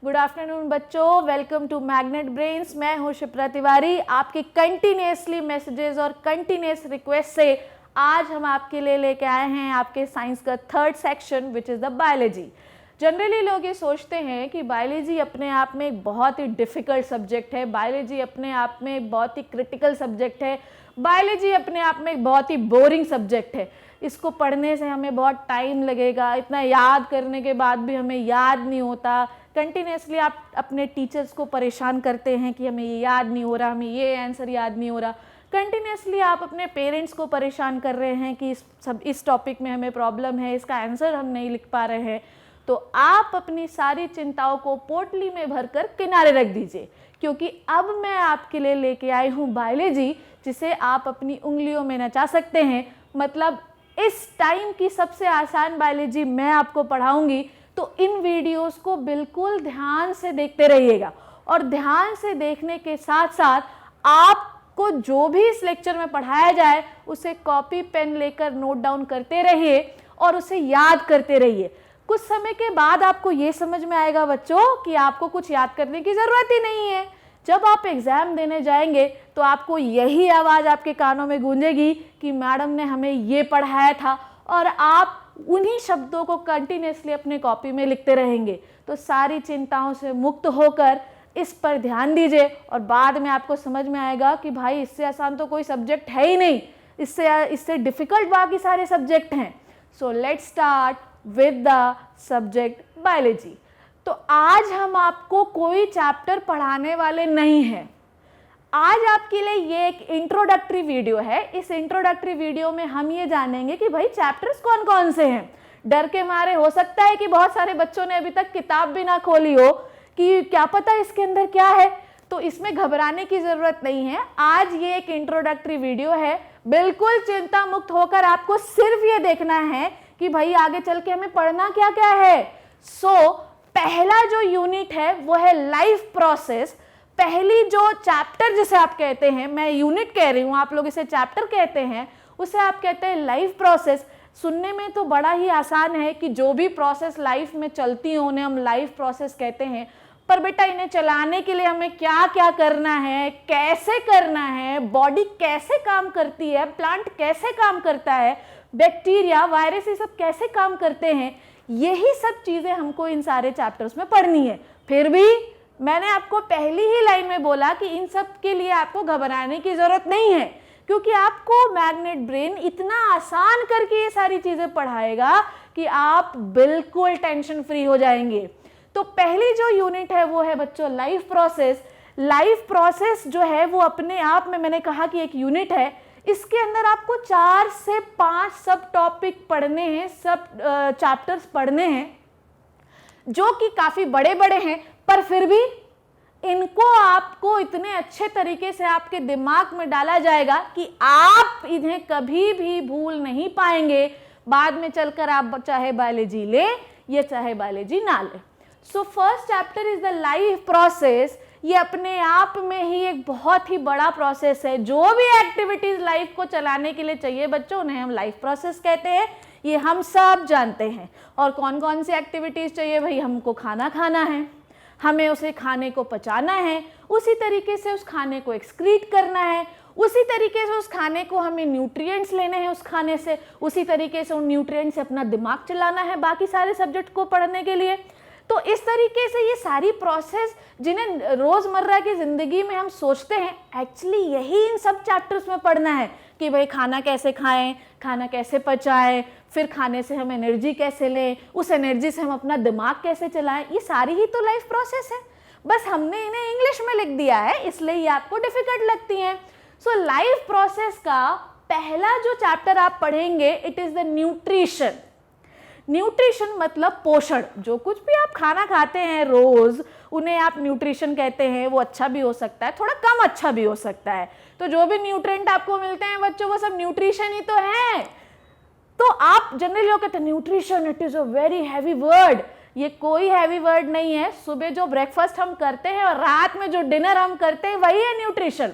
Good afternoon बच्चों, welcome to magnet brains. मैं हूं शिप्रा तिवारी। आपके कंटिन्यूसली मैसेजेस और कंटिन्यूस रिक्वेस्ट से आज हम आपके लिए लेके आए हैं आपके साइंस का third section which is the biology. Generally लोग ये सोचते हैं कि बायोलॉजी अपने आप में एक बहुत ही डिफ़िकल्ट सब्जेक्ट है, बायोलॉजी अपने आप में एक बहुत ही क्रिटिकल सब्जेक्ट है, बायोलॉजी अपने आप में एक बहुत ही बोरिंग सब्जेक्ट है, इसको पढ़ने से हमें बहुत टाइम लगेगा, इतना याद करने के बाद भी हमें याद नहीं होता। कंटिन्यूसली आप अपने टीचर्स को परेशान करते हैं कि हमें ये याद नहीं हो रहा, हमें ये आंसर याद नहीं हो रहा। कंटिन्यूसली आप अपने पेरेंट्स को परेशान कर रहे हैं कि इस टॉपिक में हमें प्रॉब्लम है, इसका आंसर हम नहीं लिख पा रहे हैं। तो आप अपनी सारी चिंताओं को पोटली में भरकर किनारे रख दीजिए, क्योंकि अब मैं आपके लिए लेके आई हूँ बायोलॉजी, जिसे आप अपनी उंगलियों में नचा सकते हैं। मतलब इस टाइम की सबसे आसान बायोलॉजी मैं आपको पढ़ाऊंगी, तो इन वीडियोस को बिल्कुल ध्यान से देखते रहिएगा और ध्यान से देखने के साथ साथ आपको जो भी इस लेक्चर में पढ़ाया जाए उसे कॉपी पेन लेकर नोट डाउन करते रहिए और उसे याद करते रहिए। कुछ समय के बाद आपको ये समझ में आएगा बच्चों कि आपको कुछ याद करने की ज़रूरत ही नहीं है। जब आप एग्ज़ाम देने जाएंगे तो आपको यही आवाज़ आपके कानों में गूंजेगी कि मैडम ने हमें ये पढ़ाया था, और आप उन्हीं शब्दों को कंटिन्यूसली अपने कॉपी में लिखते रहेंगे। तो सारी चिंताओं से मुक्त होकर इस पर ध्यान दीजिए और बाद में आपको समझ में आएगा कि भाई इससे आसान तो कोई सब्जेक्ट है ही नहीं, इससे डिफ़िकल्ट बाकी सारे सब्जेक्ट हैं। So let's start with the subject biology. तो आज हम आपको कोई चैप्टर पढ़ाने वाले नहीं हैं। आज आपके लिए ये एक इंट्रोडक्टरी वीडियो है। इस इंट्रोडक्टरी वीडियो में हम ये जानेंगे कि भाई चैप्टर्स कौन कौन से हैं। डर के मारे हो सकता है कि बहुत सारे बच्चों ने अभी तक किताब भी ना खोली हो कि क्या पता इसके अंदर क्या है, तो इसमें घबराने की ज़रूरत नहीं है। आज ये एक इंट्रोडक्टरी वीडियो है, बिल्कुल चिंता मुक्त होकर आपको सिर्फ ये देखना है कि भाई आगे चल के हमें पढ़ना क्या क्या है। पहला जो यूनिट है वो है लाइफ प्रोसेस। पहली जो चैप्टर जिसे आप कहते हैं, मैं यूनिट कह रही हूँ, आप लोग इसे चैप्टर कहते हैं, उसे आप कहते हैं लाइफ प्रोसेस। सुनने में तो बड़ा ही आसान है कि जो भी प्रोसेस लाइफ में चलती हैं उन्हें हम लाइफ प्रोसेस कहते हैं, पर बेटा इन्हें चलाने के लिए हमें क्या क्या करना है, कैसे करना है, बॉडी कैसे काम करती है, प्लांट कैसे काम करता है, बैक्टीरिया वायरस ये सब कैसे काम करते हैं, यही सब चीज़ें हमको इन सारे चैप्टर्स में पढ़नी है। फिर भी मैंने आपको पहली ही लाइन में बोला कि इन सब के लिए आपको घबराने की ज़रूरत नहीं है, क्योंकि आपको मैग्नेट ब्रेन इतना आसान करके ये सारी चीज़ें पढ़ाएगा कि आप बिल्कुल टेंशन फ्री हो जाएंगे। तो पहली जो यूनिट है वो है बच्चों लाइफ प्रोसेस। लाइफ प्रोसेस जो है वो अपने आप में, मैंने कहा कि एक यूनिट है, इसके अंदर आपको 4 से 5 सब टॉपिक पढ़ने हैं, सब चैप्टर्स पढ़ने हैं, जो कि काफ़ी बड़े बड़े हैं, पर फिर भी इनको आपको इतने अच्छे तरीके से आपके दिमाग में डाला जाएगा कि आप इन्हें कभी भी भूल नहीं पाएंगे। बाद में चलकर आप चाहे बायोलॉजी ले या चाहे बायोलॉजी ना ले। So first chapter is the life process. ये अपने आप में ही एक बहुत ही बड़ा प्रोसेस है। जो भी एक्टिविटीज लाइफ को चलाने के लिए चाहिए बच्चों, उन्हें हम लाइफ प्रोसेस कहते हैं, ये हम सब जानते हैं। और कौन कौन सी एक्टिविटीज चाहिए भाई, हमको खाना खाना है, हमें उसे खाने को पचाना है, उसी तरीके से उस खाने को एक्सक्रीट करना है, उसी तरीके से उस खाने को हमें न्यूट्रिएंट्स लेने हैं उस खाने से, उसी तरीके से उन न्यूट्रिएंट्स से अपना दिमाग चलाना है बाकी सारे सब्जेक्ट को पढ़ने के लिए। तो इस तरीके से ये सारी प्रोसेस जिन्हें रोज़मर्रा की ज़िंदगी में हम सोचते हैं, एक्चुअली यही इन सब चैप्टर्स में पढ़ना है कि भाई खाना कैसे खाएं, खाना कैसे पचाएं, फिर खाने से हम एनर्जी कैसे लें, उस एनर्जी से हम अपना दिमाग कैसे चलाएं। ये सारी ही तो लाइफ प्रोसेस है, बस हमने इन्हें इंग्लिश में लिख दिया है, इसलिए ये आपको डिफ़िकल्ट लगती हैं। सो लाइफ प्रोसेस का पहला जो चैप्टर आप पढ़ेंगे, it is the nutrition. Nutrition मतलब पोषण। जो कुछ भी आप खाना खाते हैं रोज़, उन्हें आप न्यूट्रिशन कहते हैं। वो अच्छा भी हो सकता है, थोड़ा कम अच्छा भी हो सकता है। तो जो भी न्यूट्रिएंट आपको मिलते हैं बच्चों, वो सब न्यूट्रिशन ही तो है। तो आप जनरली लोग कहते हैं nutrition, it is a very heavy word. ये कोई हैवी वर्ड नहीं है। सुबह जो ब्रेकफास्ट हम करते हैं और रात में जो डिनर हम करते हैं, वही है न्यूट्रिशन।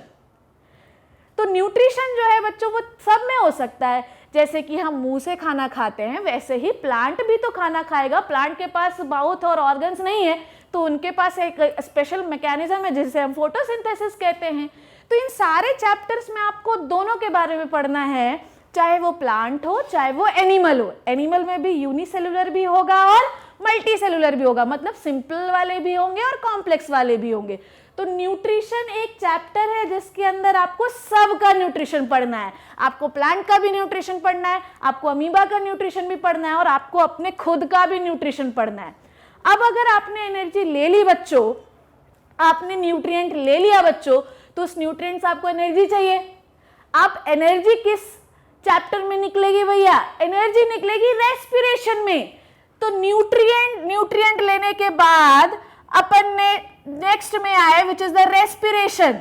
तो न्यूट्रिशन जो है बच्चों वो सब में हो सकता है। जैसे कि हम मुंह से खाना खाते हैं, वैसे ही प्लांट भी तो खाना खाएगा। प्लांट के पास माउथ और ऑर्गन्स नहीं है, तो उनके पास एक स्पेशल मैकेनिज्म है जिसे हम फोटोसिंथेसिस कहते हैं। तो इन सारे चैप्टर्स में आपको दोनों के बारे में पढ़ना है, चाहे वो प्लांट हो चाहे वो एनिमल हो। एनिमल में भी यूनिसेलुलर भी होगा और मल्टी सेलुलर भी होगा, मतलब सिंपल वाले भी होंगे और कॉम्प्लेक्स वाले भी होंगे। तो न्यूट्रिशन एक चैप्टर है जिसके अंदर आपको सबका न्यूट्रिशन पढ़ना है। आपको प्लांट का भी न्यूट्रिशन पढ़ना है, आपको अमीबा का न्यूट्रिशन भी पढ़ना है और आपको अपने खुद का भी न्यूट्रिशन पढ़ना है। अब अगर आपने एनर्जी ले ली बच्चों, आपने न्यूट्रिएंट ले लिया बच्चों, तो उस न्यूट्रिएंट से आपको एनर्जी चाहिए। आप एनर्जी किस चैप्टर में निकलेगी भैया? एनर्जी निकलेगी रेस्पिरेशन में। तो न्यूट्रिएंट लेने के बाद अपन ने नेक्स्ट में आए which is the respiration.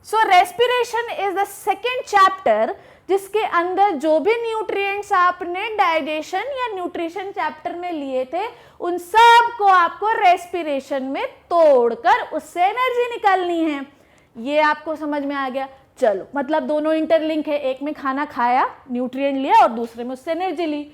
So respiration is the second chapter जिसके अंदर जो भी न्यूट्रिएंट्स आपने डाइजेशन या न्यूट्रिशन चैप्टर में लिए थे उन सब को आपको रेस्पिरेशन में तोड़कर उससे एनर्जी निकालनी है। ये आपको समझ में आ गया? चलो, मतलब दोनों इंटरलिंक है, एक में खाना खाया न्यूट्रिएंट लिया और दूसरे में उससे एनर्जी ली।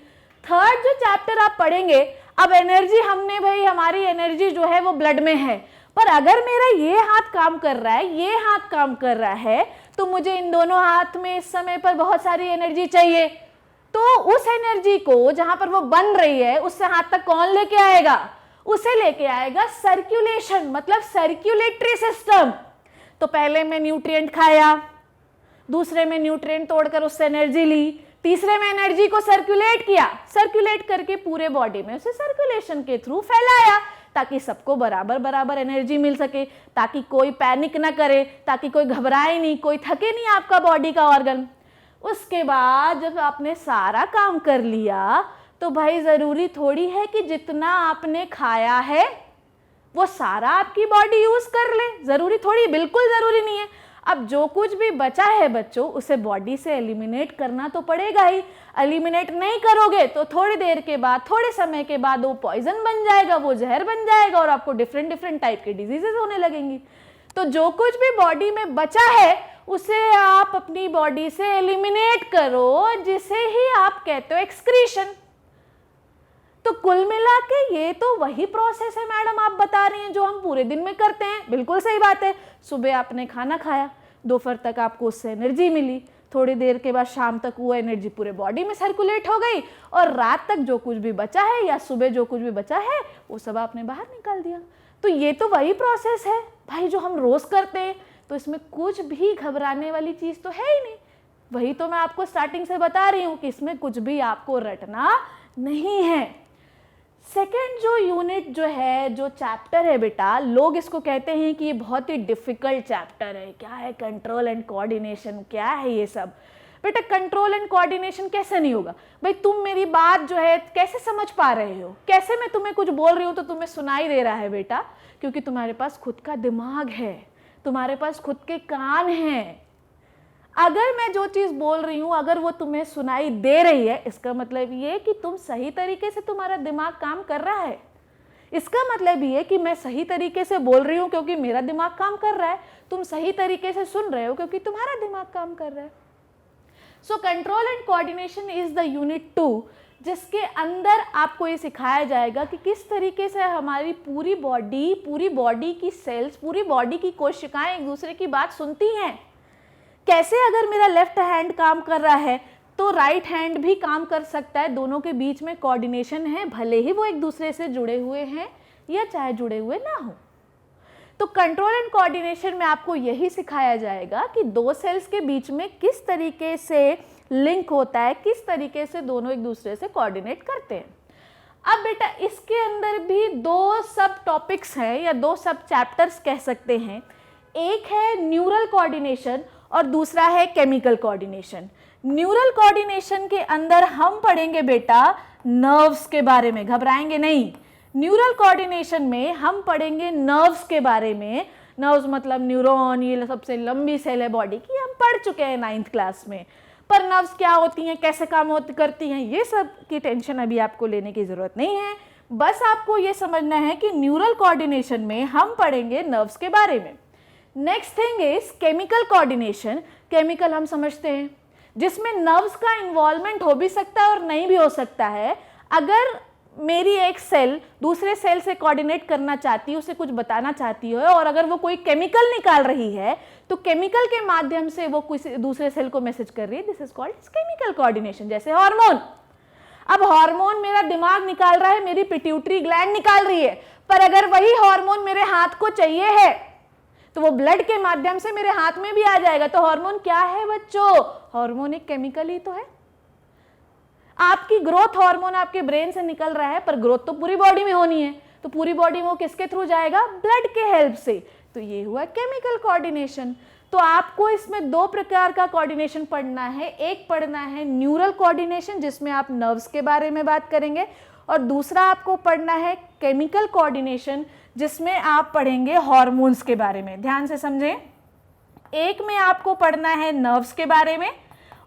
थर्ड जो चैप्टर आप पढ़ेंगे, अब एनर्जी हमने भाई, हमारी एनर्जी जो है वो ब्लड में है, पर अगर मेरा ये हाथ काम कर रहा है, ये हाथ काम कर रहा है, तो मुझे इन दोनों हाथ में इस समय पर बहुत सारी एनर्जी चाहिए। तो उस एनर्जी को जहां पर वो बन रही है उससे हाथ तक कौन लेके आएगा? उसे लेके आएगा सर्कुलेशन, मतलब सर्कुलेटरी सिस्टम। तो पहले में न्यूट्रिएंट खाया, दूसरे में न्यूट्रिएंट तोड़कर उससे एनर्जी ली, तीसरे में एनर्जी को सर्कुलेट किया, सर्कुलेट करके पूरे बॉडी में उसे सर्कुलेशन के थ्रू फैलाया ताकि सबको बराबर बराबर एनर्जी मिल सके, ताकि कोई पैनिक ना करे, ताकि कोई घबराए नहीं, कोई थके नहीं आपका बॉडी का ऑर्गन। उसके बाद जब आपने सारा काम कर लिया तो भाई ज़रूरी थोड़ी है कि जितना आपने खाया है वो सारा आपकी बॉडी यूज़ कर ले, ज़रूरी थोड़ी, बिल्कुल ज़रूरी नहीं है। अब जो कुछ भी बचा है बच्चों उसे बॉडी से एलिमिनेट करना तो पड़ेगा ही। एलिमिनेट नहीं करोगे तो थोड़ी देर के बाद, थोड़े समय के बाद वो पॉइजन बन जाएगा, वो जहर बन जाएगा और आपको डिफरेंट टाइप के डिजीजेस होने लगेंगी। तो जो कुछ भी बॉडी में बचा है उसे आप अपनी बॉडी से एलिमिनेट करो, जिसे ही आप कहते हो एक्सक्रीशन। तो कुल मिला के ये तो वही प्रोसेस है मैडम आप बता रही हैं जो हम पूरे दिन में करते हैं। बिल्कुल सही बात है। सुबह आपने खाना खाया, दोपहर तक आपको उससे एनर्जी मिली, थोड़ी देर के बाद शाम तक वो एनर्जी पूरे बॉडी में सर्कुलेट हो गई और रात तक जो कुछ भी बचा है या सुबह जो कुछ भी बचा है वो सब आपने बाहर निकाल दिया। तो ये तो वही प्रोसेस है भाई जो हम रोज़ करते हैं। तो इसमें कुछ भी घबराने वाली चीज़ तो है ही नहीं। वही तो मैं आपको स्टार्टिंग से बता रही हूँ कि इसमें कुछ भी आपको रटना नहीं है। सेकेंड जो यूनिट जो है, जो चैप्टर है बेटा, लोग इसको कहते हैं कि ये बहुत ही डिफिकल्ट चैप्टर है। क्या है कंट्रोल एंड कोऑर्डिनेशन, क्या है ये सब? बेटा कंट्रोल एंड कोऑर्डिनेशन कैसे नहीं होगा भाई? तुम मेरी बात जो है कैसे समझ पा रहे हो? कैसे मैं तुम्हें कुछ बोल रही हूँ तो तुम्हें सुनाई दे रहा है बेटा? क्योंकि तुम्हारे पास खुद का दिमाग है, तुम्हारे पास खुद के कान हैं। अगर मैं जो चीज़ बोल रही हूँ अगर वो तुम्हें सुनाई दे रही है, इसका मतलब ये कि तुम सही तरीके से, तुम्हारा दिमाग काम कर रहा है। इसका मतलब ये कि मैं सही तरीके से बोल रही हूँ क्योंकि मेरा दिमाग काम कर रहा है, तुम सही तरीके से सुन रहे हो क्योंकि तुम्हारा दिमाग काम कर रहा है। So control and coordination is the unit 2, जिसके अंदर आपको ये सिखाया जाएगा कि किस तरीके से हमारी पूरी बॉडी की सेल्स, पूरी बॉडी की कोशिकाएं एक दूसरे की बात सुनती हैं। कैसे अगर मेरा लेफ्ट हैंड काम कर रहा है तो राइट हैंड भी काम कर सकता है। दोनों के बीच में कोऑर्डिनेशन है, भले ही वो एक दूसरे से जुड़े हुए हैं या चाहे जुड़े हुए ना हो। तो कंट्रोल एंड कोऑर्डिनेशन में आपको यही सिखाया जाएगा कि दो सेल्स के बीच में किस तरीके से लिंक होता है, किस तरीके से दोनों एक दूसरे से कोऑर्डिनेट करते हैं। अब बेटा इसके अंदर भी दो सब टॉपिक्स हैं या दो सब चैप्टर्स कह सकते हैं। एक है न्यूरल कोऑर्डिनेशन और दूसरा है केमिकल कोऑर्डिनेशन। न्यूरल कोऑर्डिनेशन के अंदर हम पढ़ेंगे बेटा नर्व्स के बारे में, घबराएंगे नहीं। न्यूरल कोऑर्डिनेशन में हम पढ़ेंगे नर्व्स के बारे में। नर्व्स मतलब न्यूरॉन, ये सबसे लंबी सेल है बॉडी की, हम पढ़ चुके हैं 9th क्लास में। पर नर्व्स क्या होती हैं, कैसे काम करती हैं, ये सब की टेंशन अभी आपको लेने की ज़रूरत नहीं है। बस आपको ये समझना है कि न्यूरल कोऑर्डिनेशन में हम पढ़ेंगे नर्व्स के बारे में। Next thing is chemical coordination. Chemical हम समझते हैं जिसमें नर्व्स का इन्वॉल्वमेंट हो भी सकता है और नहीं भी हो सकता है। अगर मेरी एक सेल दूसरे सेल से कोऑर्डिनेट करना चाहती है, उसे कुछ बताना चाहती है, और अगर वो कोई केमिकल निकाल रही है तो केमिकल के माध्यम से वो किसी दूसरे सेल को मैसेज कर रही है, this is called chemical coordination. जैसे हार्मोन, अब हार्मोन मेरा दिमाग निकाल रहा है, मेरी पिट्यूटरी ग्लैंड निकाल रही है, पर अगर वही हार्मोन मेरे हाथ को चाहिए है तो वो ब्लड के माध्यम से मेरे हाथ में भी आ जाएगा। तो हार्मोन क्या है बच्चों? हार्मोन एक केमिकल ही तो है। आपकी ग्रोथ हार्मोन आपके ब्रेन से निकल रहा है, पर ग्रोथ तो पूरी बॉडी में होनी है, तो पूरी बॉडी में वो किसके थ्रू जाएगा? ब्लड के हेल्प से। तो ये हुआ केमिकल कोऑर्डिनेशन। तो आपको इसमें दो प्रकार का कोऑर्डिनेशन पढ़ना है। एक पढ़ना है न्यूरल कोऑर्डिनेशन, जिसमें आप नर्व्स के बारे में बात करेंगे, और दूसरा आपको पढ़ना है केमिकल कोऑर्डिनेशन, जिसमें आप पढ़ेंगे हार्मोन्स के बारे में। ध्यान से समझें, एक में आपको पढ़ना है नर्व्स के बारे में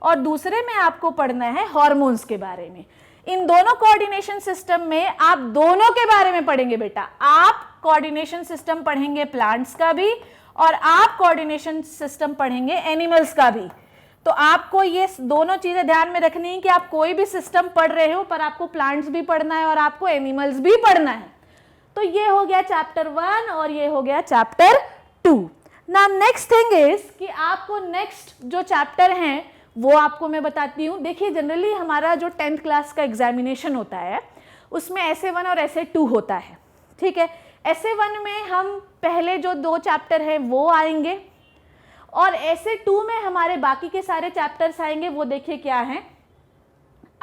और दूसरे में आपको पढ़ना है हार्मोन्स के बारे में। इन दोनों कोऑर्डिनेशन सिस्टम में आप दोनों के बारे में पढ़ेंगे बेटा। आप कोऑर्डिनेशन सिस्टम पढ़ेंगे प्लांट्स का भी और आप कोऑर्डिनेशन सिस्टम पढ़ेंगे एनिमल्स का भी। तो आपको ये दोनों चीजें ध्यान में रखनी है कि आप कोई भी सिस्टम पढ़ रहे हो, पर आपको प्लांट्स भी पढ़ना है और आपको एनिमल्स भी पढ़ना है। तो ये हो गया चैप्टर 1 और ये हो गया chapter 2। Now next thing is कि आपको नेक्स्ट जो चैप्टर हैं वो आपको मैं बताती हूँ। देखिए, जनरली हमारा जो 10th क्लास का एग्जामिनेशन होता है उसमें essay 1 और essay 2 होता है, ठीक है। essay 1 में हम पहले जो 2 चैप्टर हैं वो आएंगे और essay 2 में हमारे बाकी के सारे चैप्टर्स आएंगे। वो देखिए क्या हैं।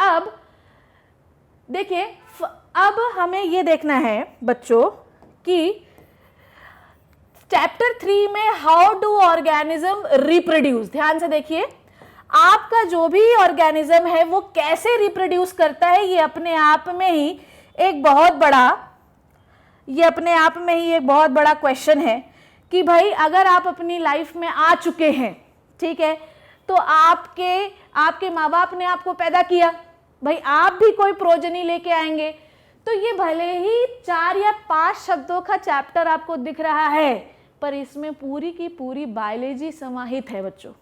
अब देखिए, अब हमें ये देखना है बच्चों कि चैप्टर 3 में हाउ डू ऑर्गेनिज्म रिप्रोड्यूस। ध्यान से देखिए, आपका जो भी ऑर्गेनिज्म है वो कैसे रिप्रोड्यूस करता है, ये अपने आप में ही एक बहुत बड़ा क्वेश्चन है कि भाई अगर आप अपनी लाइफ में आ चुके हैं, ठीक है, तो आपके माँ बाप ने आपको पैदा किया, भाई आप भी कोई प्रोजनी लेके आएंगे। तो ये भले ही 4 या 5 शब्दों का चैप्टर आपको दिख रहा है, पर इसमें पूरी की पूरी बायोलॉजी समाहित है बच्चों।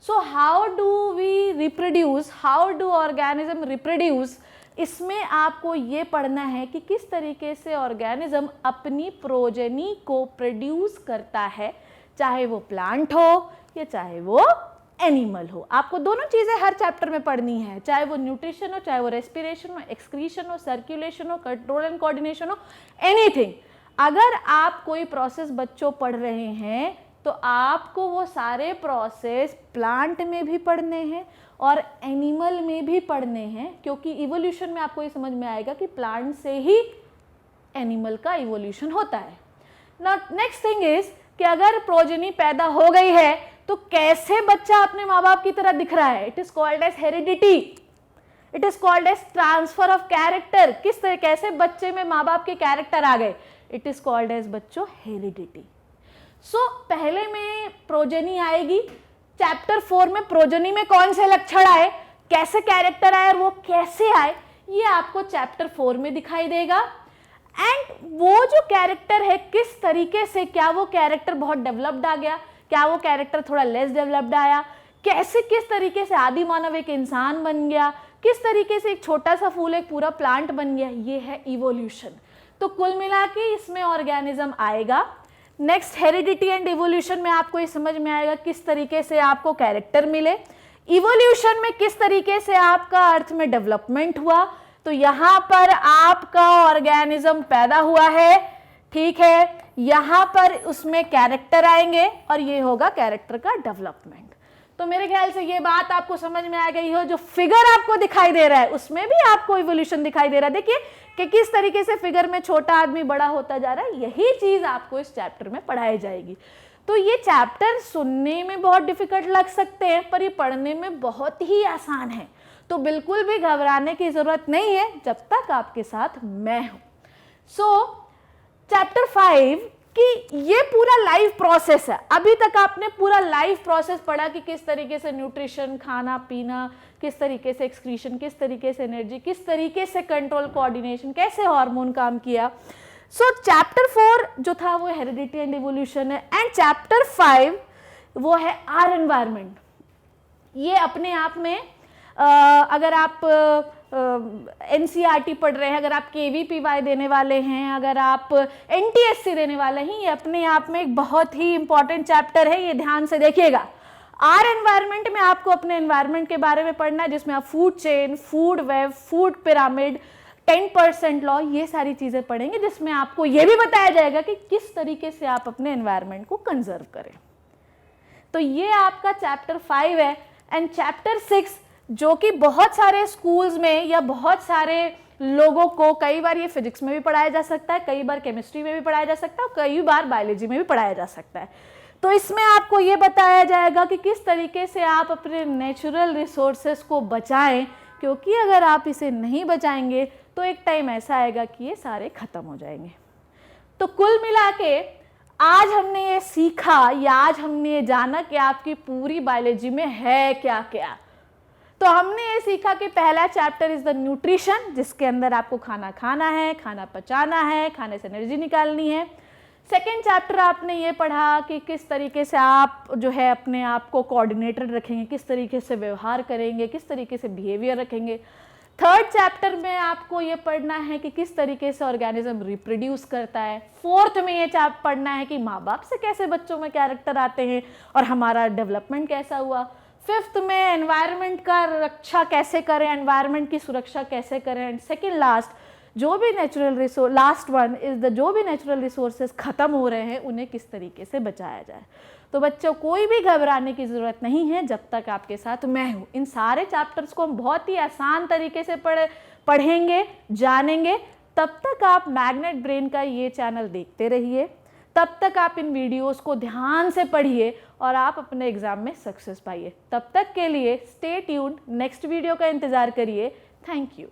So how do we reproduce, how do organism reproduce, इसमें आपको ये पढ़ना है कि किस तरीके से ऑर्गेनिज्म अपनी प्रोजेनी को प्रोड्यूस करता है, चाहे वो प्लांट हो या चाहे वो एनिमल हो। आपको दोनों चीज़ें हर चैप्टर में पढ़नी है, चाहे वो न्यूट्रिशन हो, चाहे वो रेस्पिरेशन हो, एक्सक्रीशन हो, सर्कुलेशन हो, कंट्रोल एंड कोऑर्डिनेशन हो, एनीथिंग। अगर आप कोई प्रोसेस बच्चों पढ़ रहे हैं तो आपको वो सारे प्रोसेस प्लांट में भी पढ़ने हैं और एनिमल में भी पढ़ने हैं, क्योंकि इवोल्यूशन में आपको ये समझ में आएगा कि प्लांट से ही एनिमल का इवोल्यूशन होता है। नाउ नेक्स्ट थिंग इज कि अगर प्रोजेनी पैदा हो गई है तो कैसे बच्चा अपने माँ बाप की तरह दिख रहा है। It is called as heredity, it is called as transfer of character. किस तरह कैसे बच्चे में माँ बाप के कैरेक्टर आ गए, इट इज कॉल्ड एज बच्चों हेरिडिटी। सो पहले में प्रोजेनी आएगी, चैप्टर 4 में प्रोजेनी में कौन से लक्षण आए, कैसे कैरेक्टर आए और वो कैसे आए, ये आपको चैप्टर 4 में दिखाई देगा। एंड वो जो कैरेक्टर है किस तरीके से, क्या वो कैरेक्टर बहुत डेवलप्ड आ गया, क्या वो कैरेक्टर थोड़ा लेस डेवलप्ड आया, कैसे किस तरीके से आदि मानव एक इंसान बन गया, किस तरीके से एक छोटा सा फूल एक पूरा प्लांट बन गया, ये है इवोल्यूशन। तो कुल मिला के इसमें ऑर्गेनिज्म आएगा। नेक्स्ट हेरिडिटी एंड इवोल्यूशन में आपको ये समझ में आएगा किस तरीके से आपको कैरेक्टर मिले, इवोल्यूशन में किस तरीके से आपका अर्थ में डेवलपमेंट हुआ। तो यहाँ पर आपका ऑर्गेनिज्म पैदा हुआ है, ठीक है, यहाँ पर उसमें कैरेक्टर आएंगे और ये होगा कैरेक्टर का डेवलपमेंट। तो मेरे ख्याल से ये बात आपको समझ में आ गई हो। जो फिगर आपको दिखाई दे रहा है उसमें भी आपको इवोल्यूशन दिखाई दे रहा है। देखिए कि किस तरीके से फिगर में छोटा आदमी बड़ा होता जा रहा है, यही चीज आपको इस चैप्टर में पढ़ाई जाएगी। तो ये चैप्टर सुनने में बहुत डिफिकल्ट लग सकते हैं, पर ये पढ़ने में बहुत ही आसान है। तो बिल्कुल भी घबराने की जरूरत नहीं है जब तक आपके साथ मैं हूं। सो चैप्टर 5 कि ये पूरा लाइफ प्रोसेस है। अभी तक आपने पूरा लाइफ प्रोसेस पढ़ा कि किस तरीके से न्यूट्रिशन, खाना पीना, किस तरीके से एक्सक्रीशन, किस तरीके से एनर्जी, किस तरीके से कंट्रोल कोऑर्डिनेशन, कैसे हार्मोन काम किया। सो चैप्टर 4 जो था वो हेरिडिटी एंड इवोल्यूशन है, एंड चैप्टर 5 वो है आर एनवायरमेंट। ये अपने आप में अगर आप NCERT पढ़ रहे हैं, अगर आप KVPY देने वाले हैं, अगर आप NTSC देने वाले हैं, ये अपने आप में एक बहुत ही इंपॉर्टेंट चैप्टर है, ये ध्यान से देखिएगा। आर एनवायरनमेंट में आपको अपने एनवायरनमेंट के बारे में पढ़ना है, जिसमें आप food chain, food web, food pyramid, 10% law, ये सारी चीज़ें पढ़ेंगे, जिसमें आपको ये भी बताया जाएगा कि किस तरीके से आप अपने एनवायरनमेंट को कंजर्व करें। तो ये आपका चैप्टर 5 है। एंड चैप्टर 6 जो कि बहुत सारे स्कूल्स में या बहुत सारे लोगों को, कई बार ये फिजिक्स में भी पढ़ाया जा सकता है, कई बार केमिस्ट्री में भी पढ़ाया जा सकता है और कई बार बायोलॉजी में भी पढ़ाया जा सकता है। तो इसमें आपको ये बताया जाएगा कि किस तरीके से आप अपने नेचुरल रिसोर्सेस को बचाएं, क्योंकि अगर आप इसे नहीं बचाएंगे तो एक टाइम ऐसा आएगा कि ये सारे खत्म हो जाएंगे। तो कुल मिला के आज हमने ये सीखा या आज हमने ये जाना कि आपकी पूरी बायोलॉजी में है क्या क्या। तो हमने ये सीखा कि पहला चैप्टर इज द न्यूट्रिशन, जिसके अंदर आपको खाना खाना है, खाना पचाना है, खाने से एनर्जी निकालनी है। सेकेंड चैप्टर आपने ये पढ़ा कि किस तरीके से आप जो है अपने आप को कोऑर्डिनेटेड रखेंगे, किस तरीके से व्यवहार करेंगे, किस तरीके से बिहेवियर रखेंगे। थर्ड चैप्टर में आपको ये पढ़ना है कि किस तरीके से ऑर्गेनिज्म रिप्रोड्यूस करता है। फोर्थ में ये चैप्टर पढ़ना है कि माँ बाप से कैसे बच्चों में कैरेक्टर आते हैं और हमारा डेवलपमेंट कैसा हुआ। फिफ्थ में एनवायरनमेंट का रक्षा कैसे करें, एनवायरनमेंट की सुरक्षा कैसे करें। एंड सेकेंड लास्ट जो भी natural resource, last one is the जो भी नेचुरल रिसोर्सेज खत्म हो रहे हैं उन्हें किस तरीके से बचाया जाए। तो बच्चों कोई भी घबराने की ज़रूरत नहीं है जब तक आपके साथ मैं हूँ। इन सारे चैप्टर्स को हम बहुत ही आसान तरीके से पढ़ेंगे, जानेंगे। तब तक आप मैग्नेट ब्रेन का ये चैनल देखते रहिए, तब तक आप इन वीडियोस को ध्यान से पढ़िए और आप अपने एग्जाम में सक्सेस पाइए। तब तक के लिए स्टे ट्यून्ड, नेक्स्ट वीडियो का इंतज़ार करिए। Thank you.